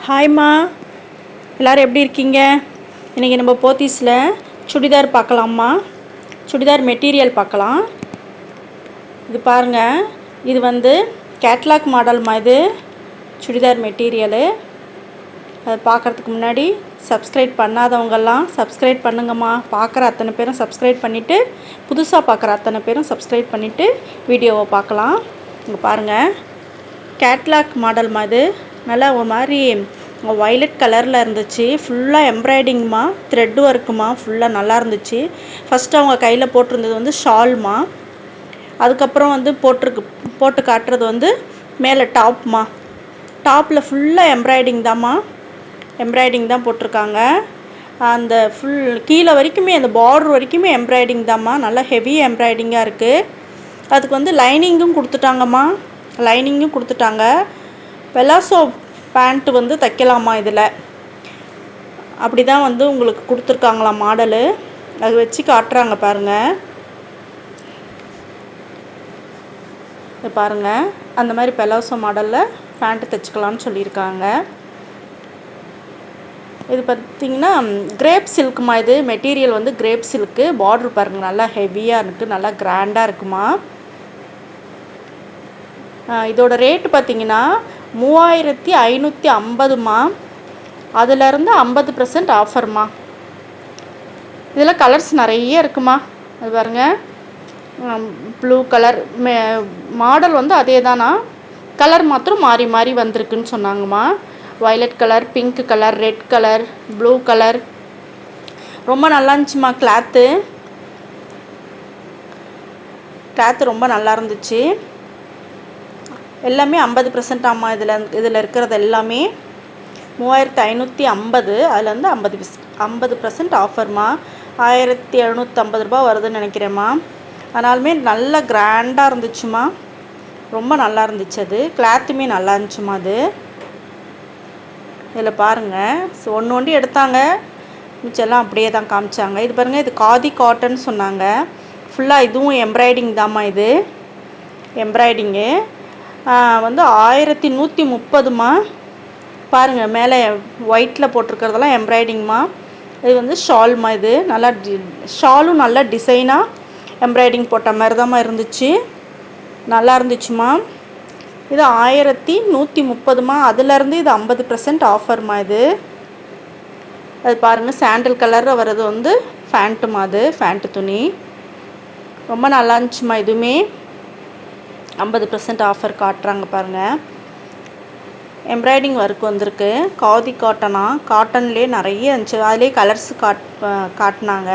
ஹாய்மா, எல்லோரும் எப்படி இருக்கீங்க? இன்றைக்கி நம்ம போத்தீஸில் சுடிதார் பார்க்கலாம்மா. சுடிதார் மெட்டீரியல் பார்க்கலாம். இது பாருங்கள், இது வந்து கேட்லாக் மாடல்மா. இது சுடிதார் மெட்டீரியலு. அதை பார்க்குறதுக்கு முன்னாடி சப்ஸ்கிரைப் பண்ணாதவங்கெல்லாம் சப்ஸ்கிரைப் பண்ணுங்கம்மா. பார்க்குற அத்தனை பேரும் சப்ஸ்கிரைப் பண்ணிவிட்டு, புதுசாக பார்க்குற அத்தனை பேரும் சப்ஸ்கிரைப் பண்ணிவிட்டு வீடியோவை பார்க்கலாம். இங்கே பாருங்கள், கேட்லாக் மாடல்மா. இது நல்லா ஒரு மாதிரி வயலட் கலரில் இருந்துச்சு. ஃபுல்லாக எம்ப்ராய்டிங்மா, த்ரெட் ஒர்க்குமா, ஃபுல்லாக நல்லா இருந்துச்சு. ஃபஸ்ட்டு அவங்க கையில் போட்டிருந்தது வந்து ஷால்மா. அதுக்கப்புறம் வந்து போட்டு காட்டுறது வந்து மேலே டாப்மா. டாப்பில் ஃபுல்லாக எம்ப்ராய்டிங் தான்மா, எம்ப்ராய்டிங் தான் போட்டிருக்காங்க. அந்த ஃபுல் கீழே வரைக்குமே, அந்த பார்டர் வரைக்குமே எம்ப்ராய்டிங் தான்மா. நல்லா ஹெவி எம்ப்ராய்டிங்காக இருக்குது. அதுக்கு வந்து லைனிங்கும் கொடுத்துட்டாங்கம்மா. லைனிங்கும் கொடுத்துட்டாங்க. பெலாசோ பேண்ட்டு வந்து தைக்கலாமா இதில். அப்படி தான் வந்து உங்களுக்கு கொடுத்துருக்காங்களாம் மாடலு. அது வச்சு காட்டுறாங்க பாருங்கள். இது பாருங்கள், அந்த மாதிரி பெலாசோ மாடலில் பேண்ட்டு தைச்சிக்கலான்னு சொல்லியிருக்காங்க. இது பார்த்திங்கன்னா கிரேப் சில்க்குமா. இது மெட்டீரியல் வந்து கிரேப் சில்க்கு. பார்டர் பாருங்கள், நல்லா ஹெவியாக இருக்குது, நல்லா கிராண்டாக இருக்குமா. இதோட ரேட்டு பார்த்திங்கன்னா 3550மா. அதிலேருந்து 50% ஆஃபர்மா. இதில் கலர்ஸ் நிறைய இருக்குமா. அது பாருங்கள், ப்ளூ கலர் மாடல் வந்து அதே தானா, கலர் மாத்திரம் மாறி மாறி வந்திருக்குன்னு சொன்னாங்கம்மா. Violet colour, pink colour, red colour, blue colour. ரொம்ப நல்லா இருந்துச்சுமா. கிளாத்து ரொம்ப நல்லா இருந்துச்சு. எல்லாமே 50% ஆமாம். இதில் இருக்கிறது எல்லாமே 3550. அதுலேருந்து 50% ஆஃபர்மா. 1750 ரூபா வருதுன்னு நினைக்கிறேம்மா. ஆனாலுமே நல்லா கிராண்டாக இருந்துச்சுமா. ரொம்ப நல்லா இருந்துச்சு. அது கிளாத்துமே நல்லா இருந்துச்சுமா. அது இதில் பாருங்கள், ஒன்று ஒண்டி எடுத்தாங்க, மிச்செல்லாம் அப்படியே தான் காமிச்சாங்க. இது பாருங்கள், இது காதி காட்டன் சொன்னாங்க. ஃபுல்லாக இதுவும் எம்ப்ராய்டிங் தாம்மா. இது எம்ப்ராய்டிங்கு வந்து 1130மா. பாருங்கள், மேலே ஒயிட்டில் போட்டிருக்கிறதெல்லாம் எம்ப்ராய்டிங்மா. இது வந்து ஷால்மா. இது நல்லா ஷாலும் நல்லா டிசைனாக எம்ப்ராய்டிங் போட்ட மாதிரி தான்மா இருந்துச்சு. நல்லா இருந்துச்சுமா. இது 1130மா. அதுலேருந்து இது 50% ஆஃபர்மா. இது அது பாருங்கள், சாண்டில் கலரில் வர்றது வந்து ஃபேண்ட்டுமா. அது ஃபேண்ட்டு துணி ரொம்ப நல்லா இருந்துச்சுமா. இதுவுமே 50% ஆஃபர் காட்டுறாங்க பாருங்கள். எம்ப்ராய்டிங் ஒர்க் வந்திருக்கு. காதி காட்டனா, காட்டன்லேயே நிறைய இருந்துச்சு. அதிலே கலர்ஸ் காட்டினாங்க.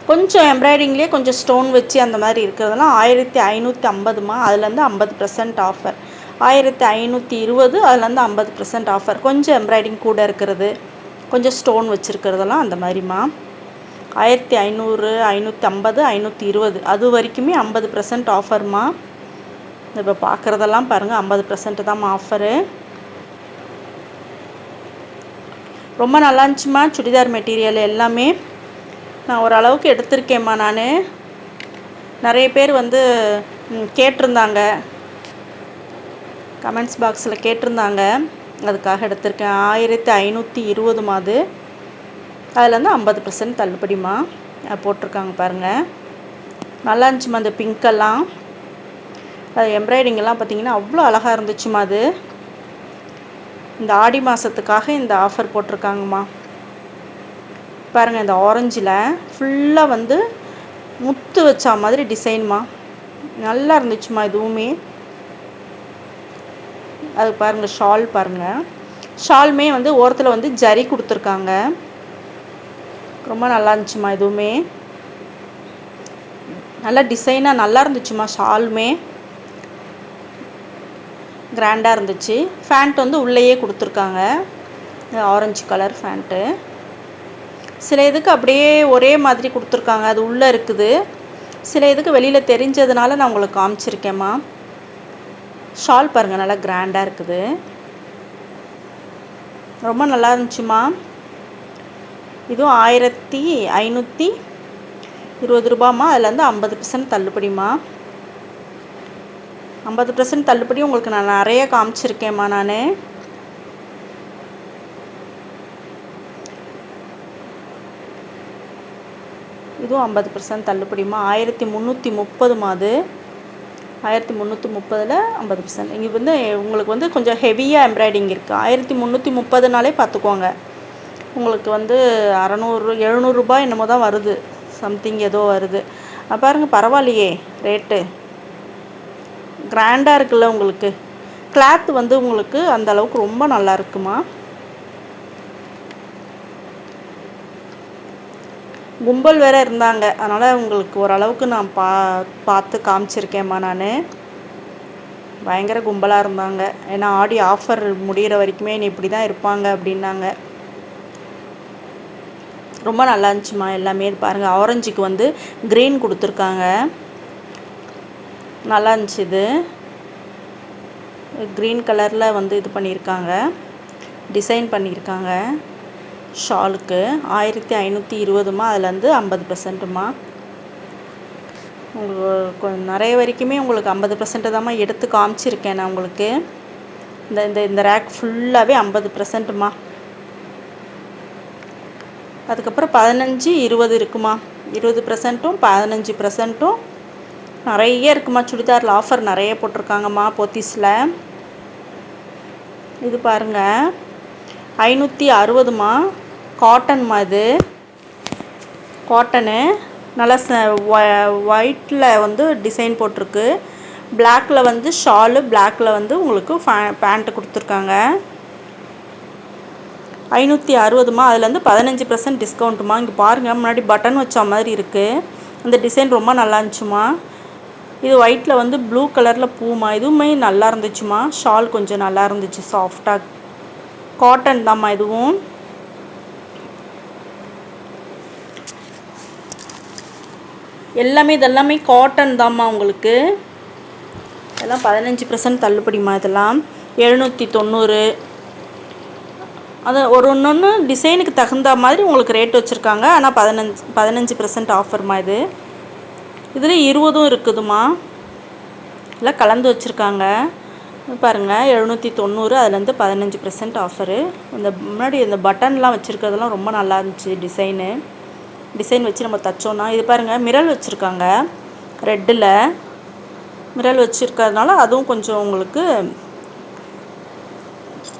கொஞ்சம் எம்ப்ராய்டிங்லேயே கொஞ்சம் ஸ்டோன் வச்சு அந்த மாதிரி இருக்கிறதெல்லாம் 1550மா. அதுலேருந்து 50% ஆஃபர். 1520, அதுலேருந்து 50% ஆஃபர். கொஞ்சம் எம்ப்ராய்டிங் கூட இருக்கிறது, கொஞ்சம் ஸ்டோன் வச்சுருக்கிறதெல்லாம் அந்த மாதிரிமா. 1500, 550, 520 அது வரைக்குமே 50% ஆஃபர்மா. இப்போ பார்க்குறதெல்லாம் பாருங்கள், 50% தான் ஆஃபரு. ரொம்ப நல்லா இருந்துச்சுமா. சுடிதார் மெட்டீரியல் எல்லாமே நான் ஓரளவுக்கு எடுத்திருக்கேம்மா. நான் நிறைய பேர் வந்து கேட்டிருந்தாங்க, கமெண்ட்ஸ் பாக்ஸில் கேட்டிருந்தாங்க, அதுக்காக எடுத்திருக்கேன். 1520மா. அது அதுலேருந்து 50% தள்ளுபடிமா போட்டிருக்காங்க பாருங்கள். நல்லா இருந்துச்சுமா. அந்த பிங்க்கெல்லாம், அது எம்ப்ராய்டிங்கெல்லாம் பார்த்திங்கன்னா அவ்வளோ அழகாக இருந்துச்சுமா. அது இந்த ஆடி மாதத்துக்காக இந்த ஆஃபர் போட்டிருக்காங்கம்மா. பாருங்கள், இந்த ஆரஞ்சில் ஃபுல்லாக வந்து முத்து வச்சா மாதிரி டிசைன்மா. நல்லா இருந்துச்சுமா. இதுவுமே அது பாருங்கள், ஷால் பாருங்கள். ஷால்மே வந்து ஓரத்தில் வந்து ஜரி கொடுத்துருக்காங்க. ரொம்ப நல்லா இருந்துச்சுமா. இதுவுமே நல்லா டிசைனாக நல்லா இருந்துச்சுமா. ஷாலுமே கிராண்டாக இருந்துச்சு. ஃபேண்ட் வந்து உள்ளேயே கொடுத்துருக்காங்க, ஆரஞ்சு கலர் ஃபேண்ட்டு. சில இதுக்கு அப்படியே ஒரே மாதிரி கொடுத்துருக்காங்க, அது உள்ளே இருக்குது. சில இதுக்கு வெளியில் தெரிஞ்சதுனால நான் உங்களுக்கு காமிச்சிருக்கேம்மா. ஷால் பாருங்கள், நல்லா கிராண்டாக இருக்குது. ரொம்ப நல்லா இருந்துச்சுமா. இதுவும் 1520 ரூபாம்மா. அதுலேருந்து 50% தள்ளுபடிமா. 50% தள்ளுபடி உங்களுக்கு நான் நிறைய காமிச்சிருக்கேம்மா. நான் இதுவும் 50% தள்ளுபடிமா. 1330மா அது. 1330ல் 50%. இங்கே வந்து உங்களுக்கு வந்து கொஞ்சம் ஹெவியாக எம்ப்ராய்டிங் இருக்குது. 1330னாலே பார்த்துக்கோங்க. உங்களுக்கு வந்து 700 ரூபாய் என்னமோ தான் வருது. சம்திங் ஏதோ வருது. பாருங்கள், பரவாயில்லையே ரேட்டு. கிராண்டாக இருக்குல்ல உங்களுக்கு. கிளாத் வந்து உங்களுக்கு அந்த அளவுக்கு ரொம்ப நல்லா இருக்குமா. கும்பல் வேறு இருந்தாங்க, அதனால் உங்களுக்கு ஓரளவுக்கு நான் பார்த்து காமிச்சிருக்கேம்மா. நான் பயங்கர கும்பலாக இருந்தாங்க. ஏன்னா ஆடி ஆஃபர் முடிகிற வரைக்குமே நீ இப்படி தான் இருப்பாங்க அப்படின்னாங்க. ரொம்ப நல்லா இருந்துச்சுமா எல்லாமே. பாருங்கள், ஆரஞ்சுக்கு வந்து க்ரீன் கொடுத்துருக்காங்க. நல்லா இருந்துச்சு. இது க்ரீன் கலரில் வந்து இது பண்ணியிருக்காங்க, டிசைன் பண்ணியிருக்காங்க. ஷாலுக்கு 1520மா. அதில் வந்து 50%மா. உங்களுக்கு நிறைய வரைக்குமே உங்களுக்கு 50% தாம்மா எடுத்து காமிச்சிருக்கேன் நான் உங்களுக்கு. இந்த ரேக் ஃபுல்லாகவே 50%மா. அதுக்கப்புறம் 15-20 இருக்குமா. 20%ம் 15%ம் நிறைய இருக்குமா. சுடிதாரில் ஆஃபர் நிறைய போட்டிருக்காங்கம்மா போத்தீஸில். இது பாருங்கள், 560மா. காட்டன்மா. இது காட்டனு. நல்லா ஒயிட்டில் வந்து டிசைன் போட்டிருக்கு. பிளாக்கில் வந்து ஷாலு, பிளாக்கில் வந்து உங்களுக்கு பேண்ட்டு கொடுத்துருக்காங்க. 560மா. அதில் வந்து 15% டிஸ்கவுண்ட்டுமா. இங்கே பாருங்கள், முன்னாடி பட்டன் வச்ச மாதிரி இருக்குது. அந்த டிசைன் ரொம்ப நல்லா இருந்துச்சுமா. இது ஒயிட்டில் வந்து ப்ளூ கலரில் பூமா. இதுவுமே நல்லா இருந்துச்சுமா. ஷால் கொஞ்சம் நல்லா இருந்துச்சு, சாஃப்டாக. காட்டன் தாம்மா இதுவும். இதெல்லாமே காட்டன் தாம்மா உங்களுக்கு. இதெல்லாம் 15% தள்ளுபடிமா. இதெல்லாம் 790. அது ஒன்று டிசைனுக்கு தகுந்த மாதிரி உங்களுக்கு ரேட் வச்சுருக்காங்க. ஆனால் 15% ஆஃபர்மா. இதில் 20ம் இருக்குதுமா. எல்லாம் கலந்து வச்சுருக்காங்க. பாருங்கள், 790. அதுலேருந்து 15% ஆஃபரு. இந்த முன்னாடி இந்த பட்டன்லாம் வச்சுருக்கிறதுலாம் ரொம்ப நல்லா இருந்துச்சு. டிசைன் வச்சு நம்ம தைச்சோன்னா. இது பாருங்கள், மிரல் வச்சுருக்காங்க. ரெட்டில் மிரல் வச்சுருக்கிறதுனால அதுவும் கொஞ்சம் உங்களுக்கு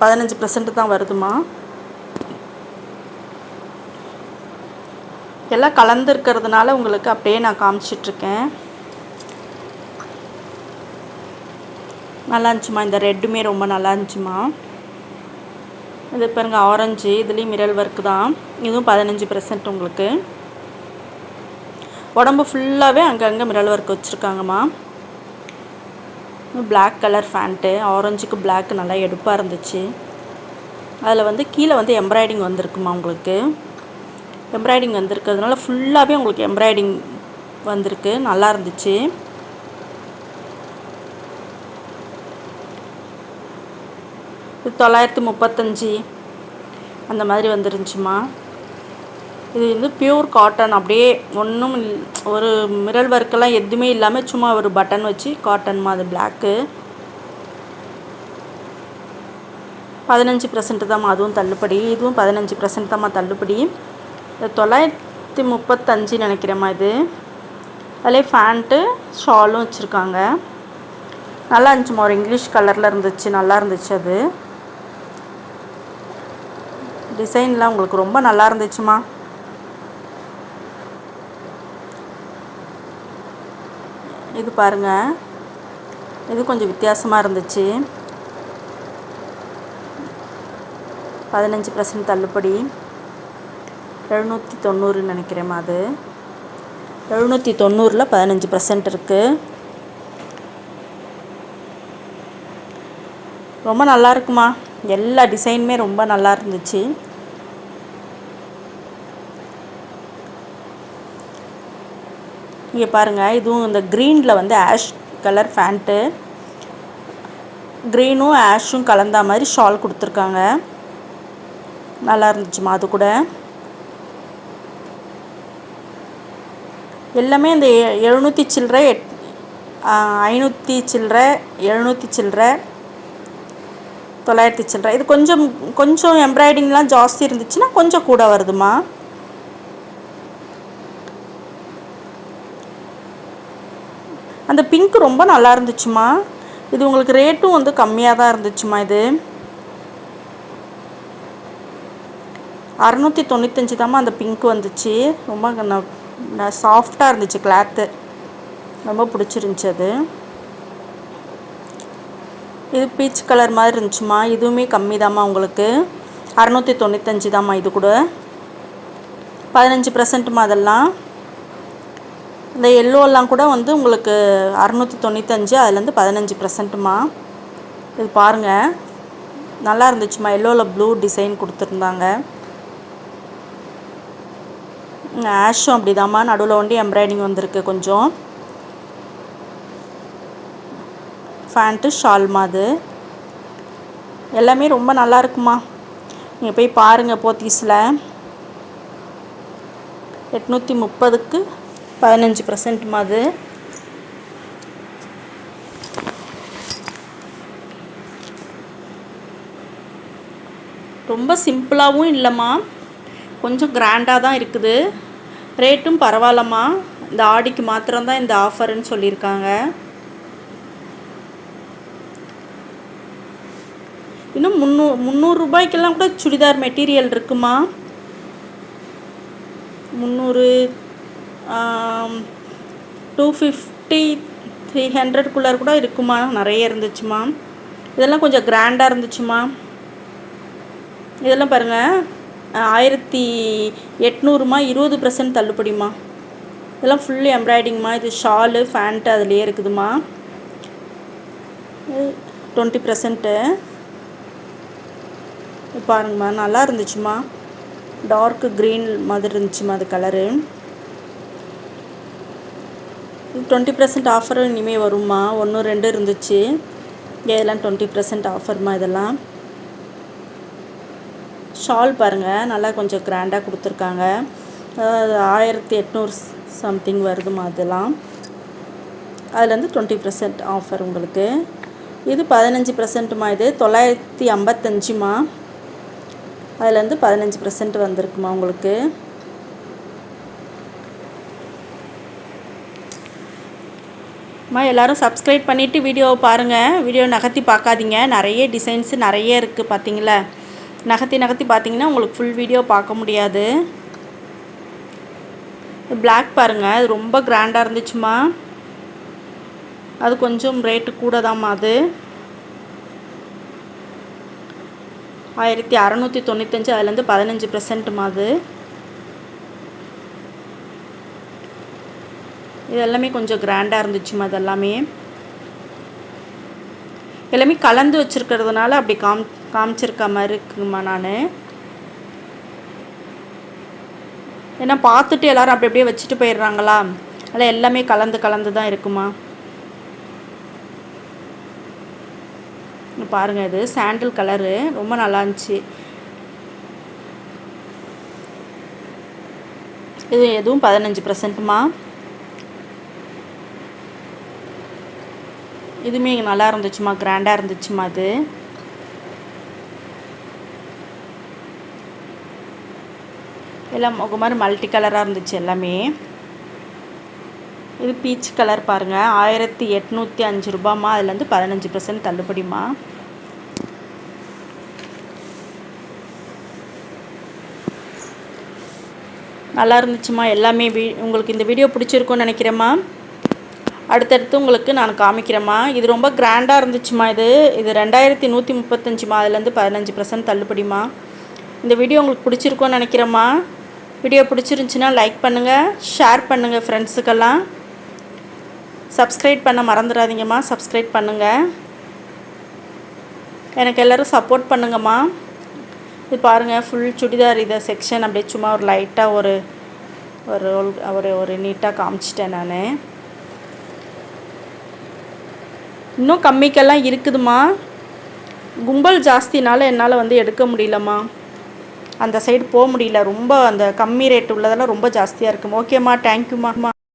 15% தான் வருதுமா. எல்லாம் கலந்துருக்கிறதுனால உங்களுக்கு அப்படியே நான் காமிச்சிட்ருக்கேன். நல்லா இருந்துச்சுமா. இந்த ரெட்டுமே ரொம்ப நல்லா இருந்துச்சுமா. இது பாருங்கள், ஆரஞ்சு. இதுலேயும் மிரல் ஒர்க்கு தான். இதுவும் 15% உங்களுக்கு. உடம்பு ஃபுல்லாகவே அங்கங்கே மிரல் ஒர்க் வச்சுருக்காங்கம்மா. Black colour pant. ஆரஞ்சுக்கு பிளாக் நல்லா எடுப்பாக இருந்துச்சு. அதில் வந்து கீழே வந்து எம்ப்ராய்டிங் வந்திருக்குமா. உங்களுக்கு எம்ப்ராய்டிங் வந்திருக்கிறதுனால ஃபுல்லாகவே உங்களுக்கு எம்ப்ராய்டிங் வந்திருக்கு. நல்லா இருந்துச்சு. இது 935 அந்த மாதிரி வந்துருந்துச்சுமா. இது வந்து பியூர் காட்டன். அப்படியே ஒன்றும் ஒரு மிரல் ஒர்க்கெல்லாம் எதுவுமே இல்லாமல் சும்மா ஒரு பட்டன் வச்சு காட்டன்மா. அது பிளாக்கு. 15% தாம்மா. அதுவும் தள்ளுபடி. இதுவும் 15% தாம்மா தள்ளுபடி. 935 நினைக்கிறேம்மா. இது அதிலே ஃபேண்ட்டு ஷாலும் வச்சுருக்காங்க. நல்லா இருந்துச்சுமா. ஒரு இங்கிலீஷ் கலரில் இருந்துச்சு. நல்லா இருந்துச்சு. அது டிசைன்லாம் உங்களுக்கு ரொம்ப நல்லா இருந்துச்சுமா. இது பாருங்கள், இது கொஞ்சம் வித்தியாசமாக இருந்துச்சு. 15% தள்ளுபடி. 790 நினைக்கிறேம்மா. அது 790ல் 15% இருக்குது. ரொம்ப நல்லா இருக்குமா. எல்லா டிசைனுமே ரொம்ப நல்லா இருந்துச்சு. இங்கே பாருங்கள், இதுவும் இந்த க்ரீனில் வந்து ஆஷ் கலர் ஃபேண்ட்டு. க்ரீனும் ஆஷும் கலந்தா மாதிரி ஷால் கொடுத்துருக்காங்க. நல்லா இருந்துச்சுமா. அது கூட எல்லாமே இந்த 700 சில்லறை, 500 சில்லறை, 700 சில்லறை, 900 சில்லறை. இது கொஞ்சம் எம்ப்ராய்டிங்லாம் ஜாஸ்தி இருந்துச்சுன்னா கொஞ்சம் கூட வருதுமா. அந்த பிங்க் ரொம்ப நல்லா இருந்துச்சுமா. இது உங்களுக்கு ரேட்டும் வந்து கம்மியாக தான் இருந்துச்சுமா. இது 695 தாம்மா அந்த பிங்க் வந்துச்சு. ரொம்ப சாஃப்டாக இருந்துச்சு கிளாத்து, ரொம்ப பிடிச்சிருந்துச்சி அது. இது பீச் கலர் மாதிரி இருந்துச்சுமா. இதுவுமே கம்மி தாம்மா உங்களுக்கு, 695 தாம்மா. இது கூட 15%மா. அதெல்லாம் இந்த எல்லோலாம் கூட வந்து உங்களுக்கு 695, அதுலேருந்து 15%மா. இது பாருங்கள், நல்லா இருந்துச்சுமா. எல்லோவில் ப்ளூ டிசைன் கொடுத்துருந்தாங்க. ஆஷும் அப்படி தாம்மா, நடுவில் ஒண்டி எம்ப்ராய்டிங் வந்திருக்கு கொஞ்சம். ஃபேண்ட்டு ஷால்மா. அது எல்லாமே ரொம்ப நல்லா இருக்குமா. நீங்கள் போய் பாருங்கள். போத்தீஸில் 830க்கு 15%மா. அது ரொம்ப சிம்பிளாகவும் இல்லைம்மா, கொஞ்சம் கிராண்டாக தான் இருக்குது. ரேட்டும் பரவாயில்லம்மா. இந்த ஆடிக்கு மாத்திரம்தான் இந்த ஆஃபர்னு சொல்லியிருக்காங்க. இன்னும் 300 ரூபாய்க்கெல்லாம் கூட சுடிதார் மெட்டீரியல் இருக்குமா. 300, 250, 300 கூட இருக்குமா. நிறைய இருந்துச்சுமா. இதெல்லாம் கொஞ்சம் கிராண்டாக இருந்துச்சுமா. இதெல்லாம் பாருங்கள், 1800மா, 20% தள்ளுபடிமா. இதெல்லாம் ஃபுல்லி எம்ப்ராய்டிங்மா. இது ஷாலு ஃபேண்ட்டு அதுலேயே இருக்குதுமா. 20%. பாருங்கம்மா, நல்லா இருந்துச்சுமா. டார்க்கு க்ரீன் மாதிரி இருந்துச்சுமா அது கலரு. 20% ஆஃபரும் இனிமேல் வரும்மா. 1, 2 இருந்துச்சு. இதெல்லாம் 20% ஆஃபர்மா. இதெல்லாம் ஷால் பாருங்கள், நல்லா கொஞ்சம் கிராண்டாக கொடுத்துருக்காங்க. 1800 சம்திங் வருதுமா. அதெல்லாம் அதுலேருந்து 20% ஆஃபர் உங்களுக்கு. இது 15%மா. இது 955மா. அதுலேருந்து 15% வந்திருக்குமா உங்களுக்கு. எல்லோரும் சப்ஸ்கிரைப் பண்ணிவிட்டு வீடியோவை பாருங்கள். வீடியோ நகர்த்தி பார்க்காதீங்க. நிறைய டிசைன்ஸு நிறைய இருக்குது பார்த்தீங்களா. நகர்த்தி பார்த்தீங்கன்னா உங்களுக்கு ஃபுல் வீடியோ பார்க்க முடியாது. பிளாக் பாருங்கள், அது ரொம்ப கிராண்டாக இருந்துச்சுமா. அது கொஞ்சம் ரேட்டு கூட தான்மா. அது 1695, அதுலேருந்து 15%மா. அது இதெல்லாமே கொஞ்சம் கிராண்டாக இருந்துச்சுமா. அதெல்லாமே கலந்து வச்சுருக்கிறதுனால அப்படி காமிச்சிருக்க மாதிரி இருக்குமா. நான் ஏன்னா பார்த்துட்டு எல்லோரும் அப்படி அப்படியே வச்சுட்டு போயிடுறாங்களா, அதில் எல்லாமே கலந்து தான் இருக்குமா. பாருங்கள், இது சாண்டில் கலரு ரொம்ப நல்லா இருந்துச்சு. இது எதுவும் 15%மா. இதுவுமே நல்லா இருந்துச்சுமா, கிராண்டாக இருந்துச்சுமா. அது எல்லாம் ஒரு மாதிரி மல்டி கலராக இருந்துச்சு எல்லாமே. இது பீச் கலர் பாருங்கள், 1805 ரூபாம்மா. அதுலேருந்து 15% தள்ளுபடிமா. நல்லா இருந்துச்சுமா எல்லாமே. உங்களுக்கு இந்த வீடியோ பிடிச்சிருக்குன்னு நினைக்கிறேம்மா. அடுத்தடுத்து உங்களுக்கு நான் காமிக்கிறேம்மா. இது ரொம்ப கிராண்டாக இருந்துச்சுமா. இது 2135மா. அதுலேருந்து 15% தள்ளுபடிமா. இந்த வீடியோ உங்களுக்கு பிடிச்சிருக்குன்னு நினைக்கிறேம்மா. வீடியோ பிடிச்சிருந்துச்சின்னா லைக் பண்ணுங்கள், ஷேர் பண்ணுங்கள் ஃப்ரெண்ட்ஸுக்கெல்லாம். சப்ஸ்கிரைப் பண்ண மறந்துடாதீங்கம்மா. சப்ஸ்கிரைப் பண்ணுங்கள். எனக்கு எல்லோரும் சப்போர்ட் பண்ணுங்கம்மா. இது பாருங்கள், ஃபுல் சுடிதார். இதை செக்ஷன் அப்படியே சும்மா ஒரு லைட்டாக ஒரு ஒரு ஒரு நீட்டாக காமிச்சிட்டேன் நான். இன்னும் கம்மிக்கெல்லாம் இருக்குதுமா. கும்பல் ஜாஸ்தினால என்னால் வந்து எடுக்க முடியலம்மா. அந்த சைடு போக முடியல. ரொம்ப அந்த கம்மி ரேட் உள்ளதெல்லாம் ரொம்ப ஜாஸ்தியாக இருக்குமா. ஓகேம்மா, தேங்க்யூம்மா.